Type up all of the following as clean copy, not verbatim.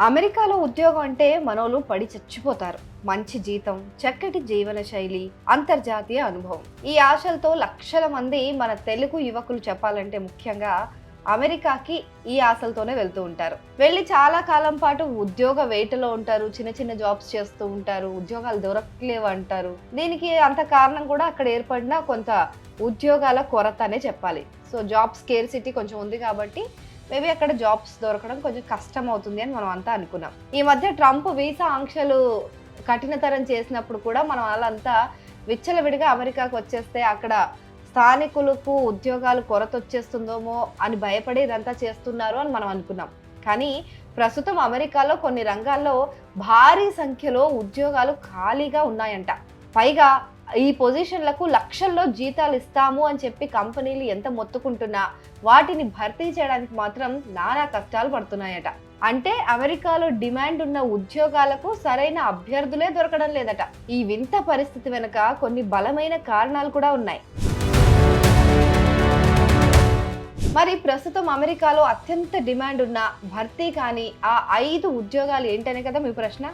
అమెరికాలో ఉద్యోగం అంటే మనోళ్ళు పడి చచ్చిపోతారు. మంచి జీతం, చక్కటి జీవన శైలి, అంతర్జాతీయ అనుభవం. ఈ ఆశలతో లక్షల మంది మన తెలుగు యువకులు చెప్పాలంటే ముఖ్యంగా అమెరికాకి ఈ ఆశలతోనే వెళ్తూ ఉంటారు. వెళ్ళి చాలా కాలం పాటు ఉద్యోగ వేటలో ఉంటారు. చిన్న చిన్న జాబ్స్ చేస్తూ ఉంటారు. ఉద్యోగాలు దొరకలేవు అంటారు. దీనికి అంత కారణం కూడా అక్కడ ఏర్పడిన కొంత ఉద్యోగాల కొరత అనే చెప్పాలి. సో జాబ్ స్కేర్సిటీ కొంచెం ఉంది కాబట్టి మేబీ అక్కడ జాబ్స్ దొరకడం కొంచెం కష్టం అవుతుంది అని మనం అంతా అనుకున్నాం. ఈ మధ్య ట్రంప్ వీసా ఆంక్షలు కఠినతరం చేసినప్పుడు కూడా మనం వాళ్ళంతా విచ్చలవిడిగా అమెరికాకు వచ్చేస్తే అక్కడ స్థానికులకు ఉద్యోగాలు కొరత వచ్చేస్తుందేమో అని భయపడి ఇదంతా చేస్తున్నారు అని మనం అనుకున్నాం. కానీ ప్రస్తుతం అమెరికాలో కొన్ని రంగాల్లో భారీ సంఖ్యలో ఉద్యోగాలు ఖాళీగా ఉన్నాయంట. పైగా ఈ పొజిషన్లకు లక్షల్లో జీతాలు ఇస్తాము అని చెప్పి కంపెనీలు ఎంత మొత్తుకుంటున్నా వాటిని భర్తీ చేయడానికి మాత్రం నానా కష్టాలు పడుతున్నాయట. అంటే అమెరికాలో డిమాండ్ ఉన్న ఉద్యోగాలకు సరైన అభ్యర్థులే దొరకడం లేదట. ఈ వింత పరిస్థితి వెనుక కొన్ని బలమైన కారణాలు కూడా ఉన్నాయి. మరి ప్రస్తుతం అమెరికాలో అత్యంత డిమాండ్ ఉన్న భర్తీ కానీ ఆ 5 ఉద్యోగాలు ఏంటనే కదా మీ ప్రశ్న.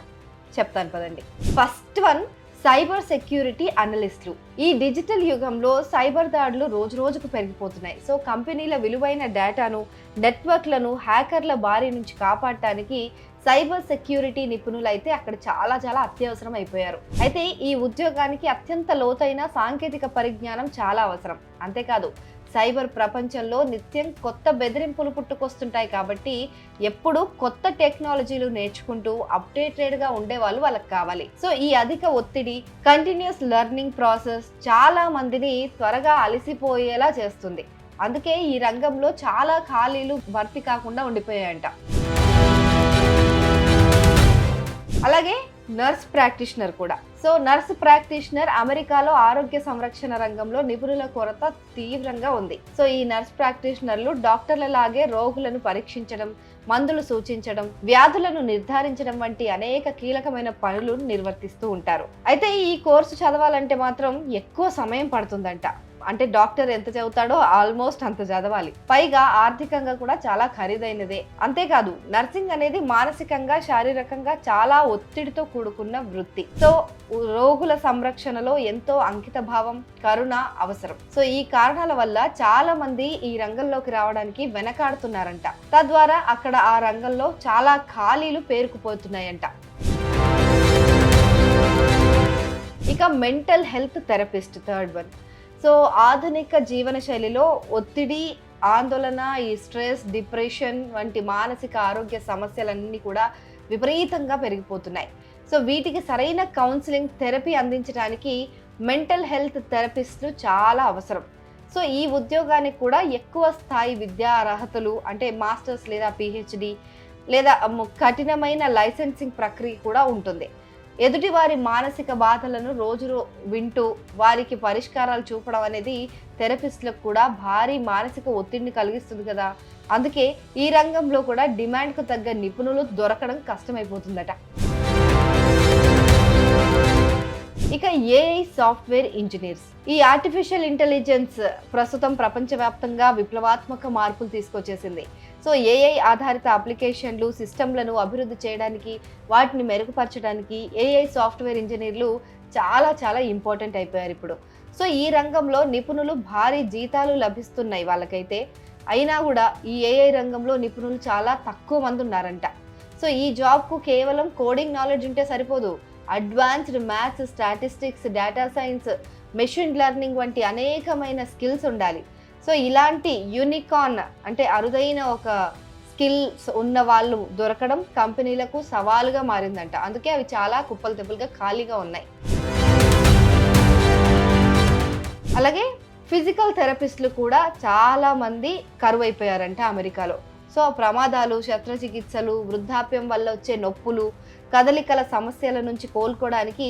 చెప్తాను పదండి. ఫస్ట్ వన్, సైబర్ సెక్యూరిటీ అనలిస్టులు. ఈ డిజిటల్ యుగంలో సైబర్ దాడులు రోజు రోజుకు పెరిగిపోతున్నాయి. సో కంపెనీల విలువైన డేటాను, నెట్వర్క్లను హ్యాకర్ల బారి నుంచి కాపాడటానికి సైబర్ సెక్యూరిటీ నిపుణులు అయితే అక్కడ చాలా అత్యవసరం అయిపోయారు. అయితే ఈ ఉద్యోగానికి అత్యంత లోతైన సాంకేతిక పరిజ్ఞానం చాలా అవసరం. అంతేకాదు సైబర్ ప్రపంచంలో నిత్యం కొత్త బెదిరింపులు పుట్టుకొస్తుంటాయి కాబట్టి ఎప్పుడు కొత్త టెక్నాలజీలు నేర్చుకుంటూ అప్డేటెడ్గా ఉండే వాళ్ళకి కావాలి. సో ఈ అధిక ఒత్తిడి, కంటిన్యూస్ లెర్నింగ్ ప్రాసెస్ చాలా మందిని త్వరగా అలసిపోయేలా చేస్తుంది. అందుకే ఈ రంగంలో చాలా ఖాళీలు భర్తీ కాకుండా ఉండిపోయాయంట. అలాగే నర్స్ ప్రాక్టీషనర్ కూడా. సో నర్స్ ప్రాక్టీషనర్ అమెరికాలో ఆరోగ్య సంరక్షణ రంగంలో నిపుణుల కొరత తీవ్రంగా ఉంది. సో ఈ నర్స్ ప్రాక్టీషనర్లు డాక్టర్ల లాగే రోగులను పరీక్షించడం, మందులు సూచించడం, వ్యాధులను నిర్ధారించడం వంటి అనేక కీలకమైన పనులు నిర్వర్తిస్తూ ఉంటారు. అయితే ఈ కోర్సు చదవాలంటే మాత్రం ఎక్కువ సమయం పడుతుందంట. అంటే డాక్టర్ ఎంత చదువుతాడో ఆల్మోస్ట్ అంత చదవాలి. పైగా ఆర్థికంగా కూడా చాలా ఖరీదైనదే. అంతేకాదు నర్సింగ్ అనేది మానసికంగా, శారీరకంగా చాలా ఒత్తిడితో కూడుకున్న వృత్తి. సో రోగుల సంరక్షణలో ఎంతో అంకిత భావం, కరుణ అవసరం. సో ఈ కారణాల వల్ల చాలా మంది ఈ రంగంలోకి రావడానికి వెనకాడుతున్నారంట. తద్వారా అక్కడ ఆ రంగంలో చాలా ఖాళీలు పేరుకుపోతున్నాయంట. ఇక mental health therapist, third one. So ఆధునిక జీవన శైలిలో ఒత్తిడి, ఆందోళన, ఈ స్ట్రెస్, డిప్రెషన్ వంటి మానసిక ఆరోగ్య సమస్యలన్నీ కూడా విపరీతంగా పెరిగిపోతున్నాయి. సో వీటికి సరైన కౌన్సిలింగ్, థెరపీ అందించడానికి మెంటల్ హెల్త్ థెరపిస్టులు చాలా అవసరం. సో ఈ ఉద్యోగానికి కూడా ఎక్కువ స్థాయి విద్యా అర్హతలు, అంటే మాస్టర్స్ లేదా పిహెచ్డి లేదా కఠినమైన లైసెన్సింగ్ ప్రక్రియ కూడా ఉంటుంది. ఎదుటి వారి మానసిక బాధలను రోజు వింటూ వారికి పరిష్కారాలు చూపడం అనేది థెరపిస్టులకు కూడా భారీ మానసిక ఒత్తిడిని కలిగిస్తుంది కదా. అందుకే ఈ రంగంలో కూడా డిమాండ్కు తగ్గ నిపుణులు దొరకడం కష్టమైపోతుందట. ఇక ఏఐ సాఫ్ట్వేర్ ఇంజనీర్స్. ఈ ఆర్టిఫిషియల్ ఇంటెలిజెన్స్ ప్రస్తుతం ప్రపంచవ్యాప్తంగా విప్లవాత్మక మార్పులు తీసుకొచ్చేసింది. సో ఏఐ ఆధారిత అప్లికేషన్లు, సిస్టంలను అభివృద్ధి చేయడానికి, వాటిని మెరుగుపరచడానికి ఏఐ సాఫ్ట్వేర్ ఇంజనీర్లు చాలా ఇంపార్టెంట్ అయిపోయారు ఇప్పుడు. సో ఈ రంగంలో నిపుణులు భారీ జీతాలు లభిస్తున్నాయి వాళ్ళకైతే. అయినా కూడా ఈ ఏఐ రంగంలో నిపుణులు చాలా తక్కువ మంది ఉన్నారంట. సో ఈ జాబ్కు కేవలం కోడింగ్ నాలెడ్జ్ ఉంటే సరిపోదు. Advanced maths, statistics, data science, machine learning వంటి అనేకమైన స్కిల్స్ ఉండాలి. సో ఇలాంటి యూనికార్న్ అంటే అరుదైన ఒక స్కిల్స్ ఉన్న వాళ్ళు దొరకడం కంపెనీలకు సవాలుగా మారిందంట. అందుకే అవి చాలా కుప్పలు తెప్పలుగా ఖాళీగా ఉన్నాయి. అలాగే ఫిజికల్ థెరపిస్టులు కూడా చాలా మంది కరువైపోయారంట అమెరికాలో. సో ప్రమాదాలు, శస్త్రచికిత్సలు, వృద్ధాప్యం వల్ల వచ్చే నొప్పులు, కదలికల సమస్యల నుంచి కోలుకోవడానికి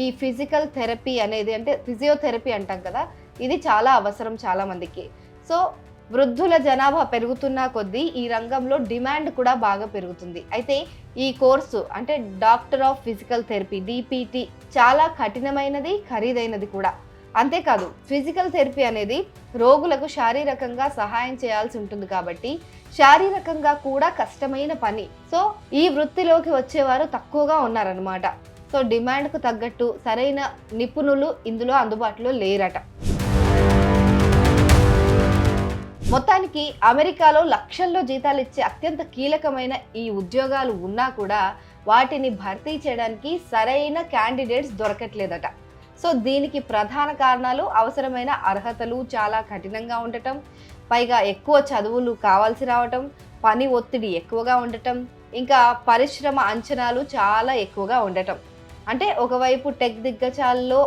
ఈ ఫిజికల్ థెరపీ అనేది, అంటే ఫిజియోథెరపీ అంటాం కదా, ఇది చాలా అవసరం చాలా మందికి. సో వృద్ధుల జనాభా పెరుగుతున్న కొద్దీ ఈ రంగంలో డిమాండ్ కూడా బాగా పెరుగుతుంది. అయితే ఈ కోర్సు అంటే doctor of physical therapy, DPT, చాలా కఠినమైనది, ఖరీదైనది కూడా. అంతేకాదు ఫిజికల్ థెరపీ అనేది రోగులకు శారీరకంగా సహాయం చేయాల్సి ఉంటుంది కాబట్టి శారీరకంగా కూడా కష్టమైన పని. సో ఈ వృత్తిలోకి వచ్చేవారు తక్కువగా ఉన్నారనమాట. సో డిమాండ్కు తగ్గట్టు సరైన నిపుణులు ఇందులో అందుబాటులో లేరట. మొత్తానికి అమెరికాలో లక్షల్లో జీతాలు ఇచ్చే అత్యంత కీలకమైన ఈ ఉద్యోగాలు ఉన్నా కూడా వాటిని భర్తీ చేయడానికి సరైన క్యాండిడేట్స్ దొరకట్లేదట. సో దీనికి ప్రధాన కారణాలు అవసరమైన అర్హతలు చాలా కఠినంగా ఉండటం, పైగా ఎక్కువ చదువులు కావాల్సి రావటం, పని ఒత్తిడి ఎక్కువగా ఉండటం, ఇంకా పరిశ్రమ అంచనాలు చాలా ఎక్కువగా ఉండటం. అంటే ఒకవైపు టెక్ దిగ్గజాల్లో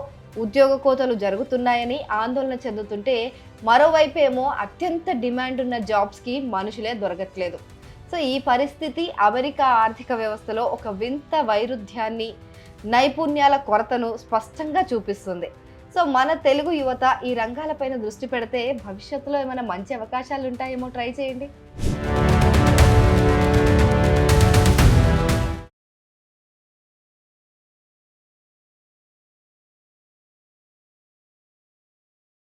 ఉద్యోగ కోతలు జరుగుతున్నాయని ఆందోళన చెందుతుంటే, మరోవైపు ఏమో అత్యంత డిమాండ్ ఉన్న జాబ్స్కి మనుషులే దొరకట్లేదు. సో ఈ పరిస్థితి అమెరికా ఆర్థిక వ్యవస్థలో ఒక వింత వైరుధ్యాన్ని, నైపుణ్యాల కొరతను స్పష్టంగా చూపిస్తుంది. సో మన తెలుగు యువత ఈ రంగాలపైన దృష్టి పెడితే భవిష్యత్తులో ఏమైనా మంచి అవకాశాలు ఉంటాయేమో ట్రై చేయండి.